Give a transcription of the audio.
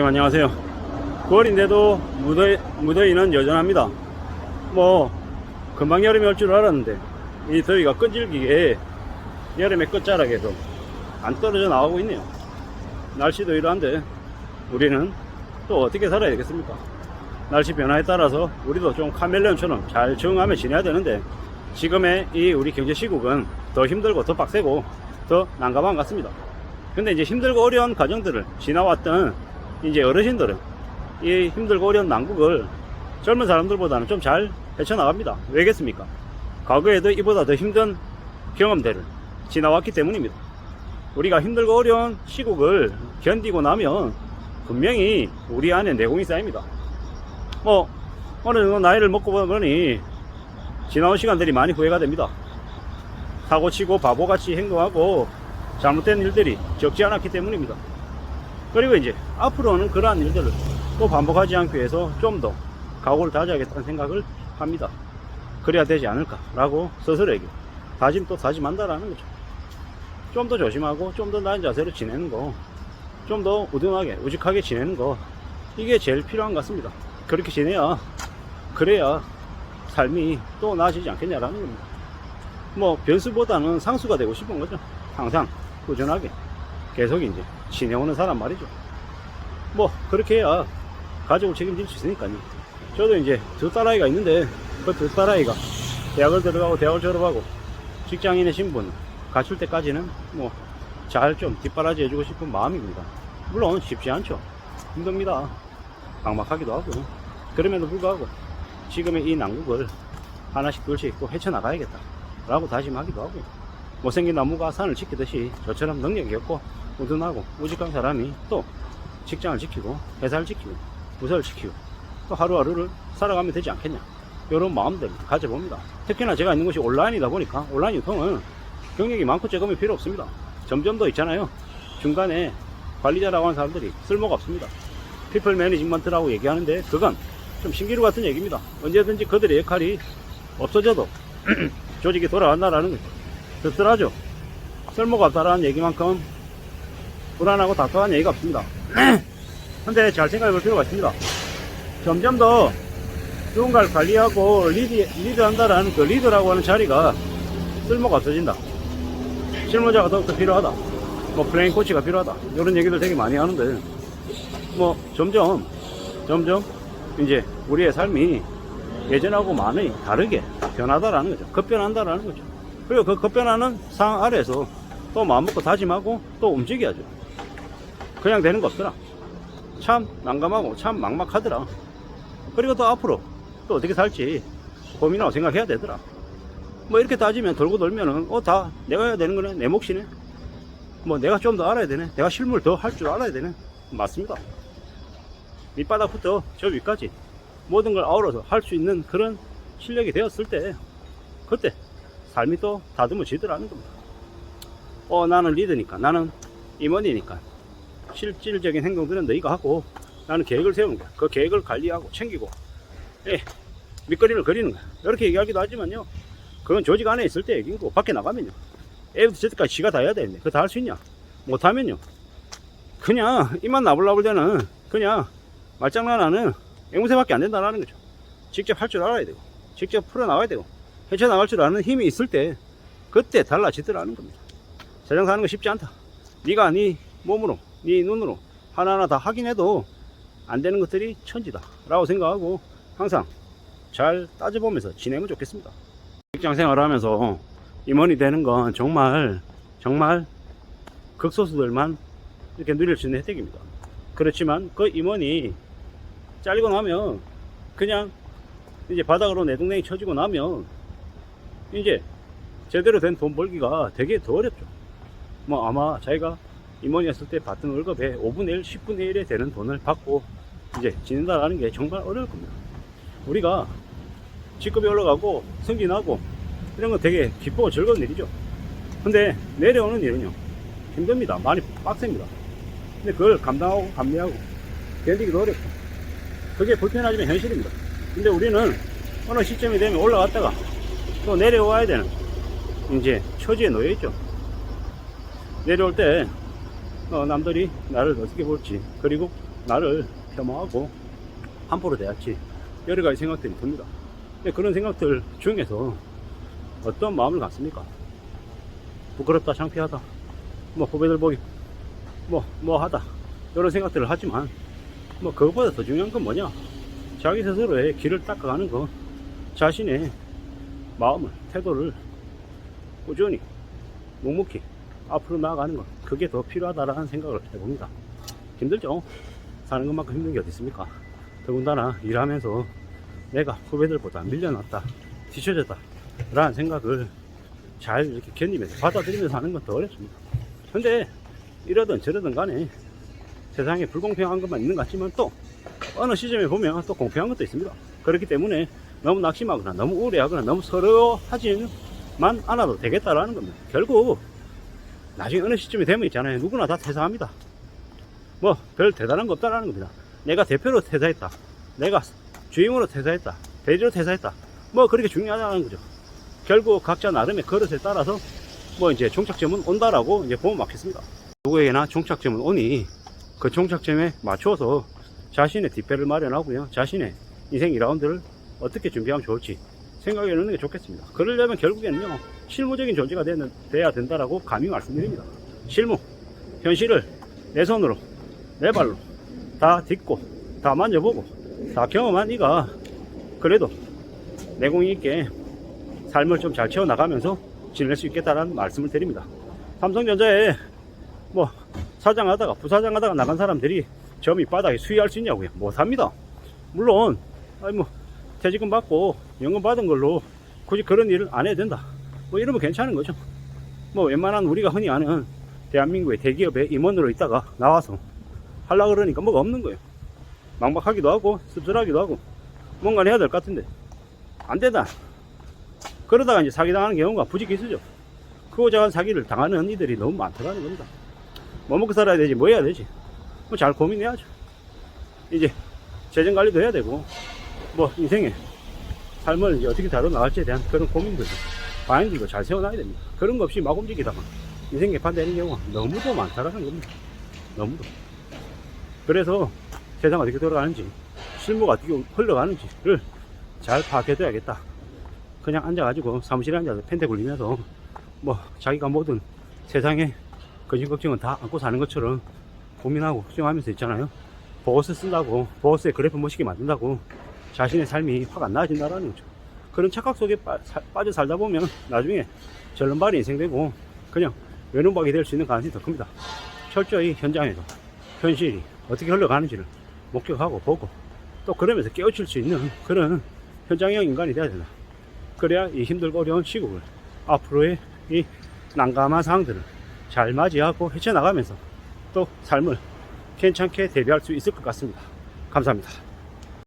안녕하세요. 9월인데도 무더위는 여전합니다. 금방 여름이 올 줄 알았는데 이 더위가 끈질기게 여름의 끝자락에서 안 떨어져 나오고 있네요. 날씨도 이러한데 우리는 또 어떻게 살아야 되겠습니까? 날씨 변화에 따라서 우리도 좀 카멜레온처럼 잘 적응하며 지내야 되는데 지금의 이 우리 경제 시국은 더 힘들고 더 빡세고 더 난감한 것 같습니다. 근데 이제 힘들고 어려운 과정들을 지나왔던 이제 어르신들은 이 힘들고 어려운 난국을 젊은 사람들보다는 좀 잘 헤쳐나갑니다. 왜겠습니까? 과거에도 이보다 더 힘든 경험들을 지나왔기 때문입니다. 우리가 힘들고 어려운 시국을 견디고 나면 분명히 우리 안에 내공이 쌓입니다. 어느 정도 나이를 먹고 보니 지나온 시간들이 많이 후회가 됩니다. 사고치고 바보같이 행동하고 잘못된 일들이 적지 않았기 때문입니다. 그리고 이제 앞으로는 그러한 일들을 또 반복하지 않기 위해서 좀 더 각오를 다져야겠다는 생각을 합니다. 그래야 되지 않을까라고 스스로에게 다짐 또 다짐한다라는 거죠. 좀 더 조심하고 좀 더 나은 자세로 지내는 거, 좀 더 우등하게 우직하게 지내는 거, 이게 제일 필요한 것 같습니다. 그렇게 지내야 그래야 삶이 또 나아지지 않겠냐라는 겁니다. 변수보다는 상수가 되고 싶은 거죠. 항상 꾸준하게 계속 이제 지내오는 사람 말이죠. 그렇게 해야 가족을 책임질 수 있으니까요. 저도 이제 두 딸아이가 있는데 그 두 딸아이가 대학을 들어가고 대학을 졸업하고 직장인의 신분 갖출 때까지는 잘 좀 뒷바라지 해주고 싶은 마음입니다. 물론 쉽지 않죠. 힘듭니다. 막막하기도 하고. 그럼에도 불구하고 지금의 이 난국을 하나씩 둘씩 또 헤쳐나가야겠다 라고 다짐하기도 하고, 못생긴 나무가 산을 지키듯이 저처럼 능력이 없고 우둔하고 우직한 사람이 또 직장을 지키고 회사를 지키고 부서를 지키고 또 하루하루를 살아가면 되지 않겠냐, 이런 마음들을 가져봅니다. 특히나 제가 있는 곳이 온라인이다 보니까 온라인 유통은 경력이 많고 적음이 필요 없습니다. 점점 더 있잖아요. 중간에 관리자라고 하는 사람들이 쓸모가 없습니다. 피플 매니지먼트라고 얘기하는데 그건 좀 신기루 같은 얘기입니다. 언제든지 그들의 역할이 없어져도 조직이 돌아간다라는 거죠. 씁쓸하죠. 쓸모가 없다라는 얘기만큼 불안하고 답답한 얘기가 없습니다. 근데 잘 생각해 볼 필요가 있습니다. 점점 더 누군가를 관리하고 리드한다라는 그 리더라고 하는 자리가 쓸모가 없어진다. 실무자가 더욱더 필요하다. 플레잉 코치가 필요하다. 이런 얘기들 되게 많이 하는데 점점 이제 우리의 삶이 예전하고 많이 다르게 변하다라는 거죠. 급변한다라는 거죠. 그리고 그 급변하는 상황 아래에서 또 마음먹고 다짐하고 또 움직여야죠. 그냥 되는 거 없더라. 참 난감하고 참 막막하더라. 그리고 또 앞으로 또 어떻게 살지 고민하고 생각해야 되더라. 이렇게 따지면 돌고 돌면은 다 내가 해야 되는 거네. 내 몫이네. 내가 좀 더 알아야 되네. 내가 실무를 더 할 줄 알아야 되네. 맞습니다. 밑바닥부터 저 위까지 모든 걸 아우러서 할 수 있는 그런 실력이 되었을 때 그때 삶이 또 다듬어지더라는 겁니다. 나는 리더니까, 나는 임원이니까 실질적인 행동들은 너희가 하고 나는 계획을 세우는 거야. 그 계획을 관리하고 챙기고 밑거리를 그리는 거야. 이렇게 얘기하기도 하지만요, 그건 조직 안에 있을 때 얘기고 밖에 나가면요, A부터 Z까지 지가 다 해야 되는데 그거 다 할 수 있냐? 못하면요 그냥 입만 나불나불 되는 그냥 말장난하는 앵무새밖에 안 된다는 거죠. 직접 할 줄 알아야 되고 직접 풀어나가야 되고 헤쳐나갈 줄 아는 힘이 있을 때 그때 달라지더라는 겁니다. 세상 사는 거 쉽지 않다. 네가 네 몸으로 네 눈으로 하나하나 다 확인해도 안 되는 것들이 천지다 라고 생각하고 항상 잘 따져보면서 지내면 좋겠습니다. 직장 생활을 하면서 임원이 되는 건 정말 극소수들만 이렇게 누릴 수 있는 혜택입니다. 그렇지만 그 임원이 잘리고 나면 그냥 이제 바닥으로 내동댕이 쳐지고 나면 이제 제대로 된 돈 벌기가 되게 더 어렵죠. 아마 자기가 임원이었을 때 받던 월급의 5분의 1, 10분의 1에 되는 돈을 받고 이제 지낸다라는 게 정말 어려울 겁니다. 우리가 직급이 올라가고 승진하고 이런 거 되게 기쁘고 즐거운 일이죠. 근데 내려오는 일은요, 힘듭니다. 많이 빡셉니다. 근데 그걸 감당하고 감내하고 견디기도 어렵고 그게 불편하지만 현실입니다. 근데 우리는 어느 시점이 되면 올라갔다가 또 내려와야 되는 이제 처지에 놓여 있죠. 내려올 때 남들이 나를 어떻게 볼지, 그리고 나를 폄하하고 함부로 대할지 여러 가지 생각들이 듭니다. 근데 그런 생각들 중에서 어떤 마음을 갖습니까? 부끄럽다, 창피하다, 뭐 후배들 보기 뭐 하다, 이런 생각들을 하지만 뭐 그것보다 더 중요한 건 뭐냐, 자기 스스로의 길을 닦아가는 거, 자신의 마음을, 태도를 꾸준히 묵묵히 앞으로 나아가는 것, 그게 더 필요하다라는 생각을 해봅니다. 힘들죠? 사는 것만큼 힘든 게 어디 있습니까? 더군다나 일하면서 내가 후배들보다 밀려났다, 뒤처졌다 라는 생각을 잘 이렇게 견디면서 받아들이면서 하는 건 더 어렵습니다. 근데 이러든 저러든 간에 세상에 불공평한 것만 있는 것 같지만 또 어느 시점에 보면 또 공평한 것도 있습니다. 그렇기 때문에 너무 낙심하거나 너무 우려하거나 너무 서러워하지만 않아도 되겠다라는 겁니다. 결국 나중에 어느 시점이 되면 있잖아요, 누구나 다 퇴사합니다. 뭐 별 대단한 거 없다라는 겁니다. 내가 대표로 퇴사했다, 내가 주임으로 퇴사했다, 대리로 퇴사했다, 뭐 그렇게 중요하다는 거죠. 결국 각자 나름의 그릇에 따라서 뭐 이제 종착점은 온다라고 이제 보면 맞겠습니다. 누구에게나 종착점은 오니 그 종착점에 맞춰서 자신의 뒷배를 마련하고요, 자신의 인생 2라운드를 어떻게 준비하면 좋을지 생각해 놓는 게 좋겠습니다. 그러려면 결국에는요, 실무적인 존재가 돼야 된다라고 감히 말씀드립니다. 실무, 현실을 내 손으로, 내 발로 다 딛고 다 만져보고 다 경험한 이가 그래도 내공이 있게 삶을 좀 잘 채워나가면서 지낼 수 있겠다라는 말씀을 드립니다. 삼성전자에 뭐 사장하다가 부사장하다가 나간 사람들이 저 밑바닥에 수위할 수 있냐고요? 못합니다. 물론 뭐 퇴직금 받고 연금 받은 걸로 굳이 그런 일을 안 해도 된다, 뭐 이러면 괜찮은 거죠. 뭐 웬만한 우리가 흔히 아는 대한민국의 대기업의 임원으로 있다가 나와서 하려고 그러니까 뭐가 없는 거예요. 막막하기도 하고 씁쓸하기도 하고 뭔가 해야 될 것 같은데 안 된다. 그러다가 이제 사기당하는 경우가 부지기수죠. 크고 작은 사기를 당하는 이들이 너무 많다는 겁니다. 뭐 먹고 살아야 되지, 뭐 해야 되지, 뭐 잘 고민해야죠. 이제 재정관리도 해야 되고 뭐 인생의 삶을 이제 어떻게 다뤄 나갈지에 대한 그런 고민들도, 마인드도 잘 세워놔야 됩니다. 그런 거 없이 막 움직이다가 인생 개판되는 경우가 너무도 많다라는 겁니다. 너무도. 그래서 세상 어떻게 돌아가는지, 실무가 어떻게 흘러가는지를 잘 파악해둬야겠다. 그냥 앉아가지고 사무실에 앉아서 펜대 굴리면서 뭐 자기가 모든 세상에 근심 걱정은 다 안고 사는 것처럼 고민하고 걱정하면서 있잖아요. 보고서 쓴다고, 보고서에 그래프 멋있게 만든다고 자신의 삶이 확 안 나아진다라는 거죠. 그런 착각 속에 빠져 살다 보면 나중에 절름발이 인생되고 그냥 외눈박이 될 수 있는 가능성이 더 큽니다. 철저히 현장에서 현실이 어떻게 흘러가는지를 목격하고 보고 또 그러면서 깨우칠 수 있는 그런 현장형 인간이 돼야 된다. 그래야 이 힘들고 어려운 시국을, 앞으로의 이 난감한 상황들을 잘 맞이하고 헤쳐나가면서 또 삶을 괜찮게 대비할 수 있을 것 같습니다. 감사합니다.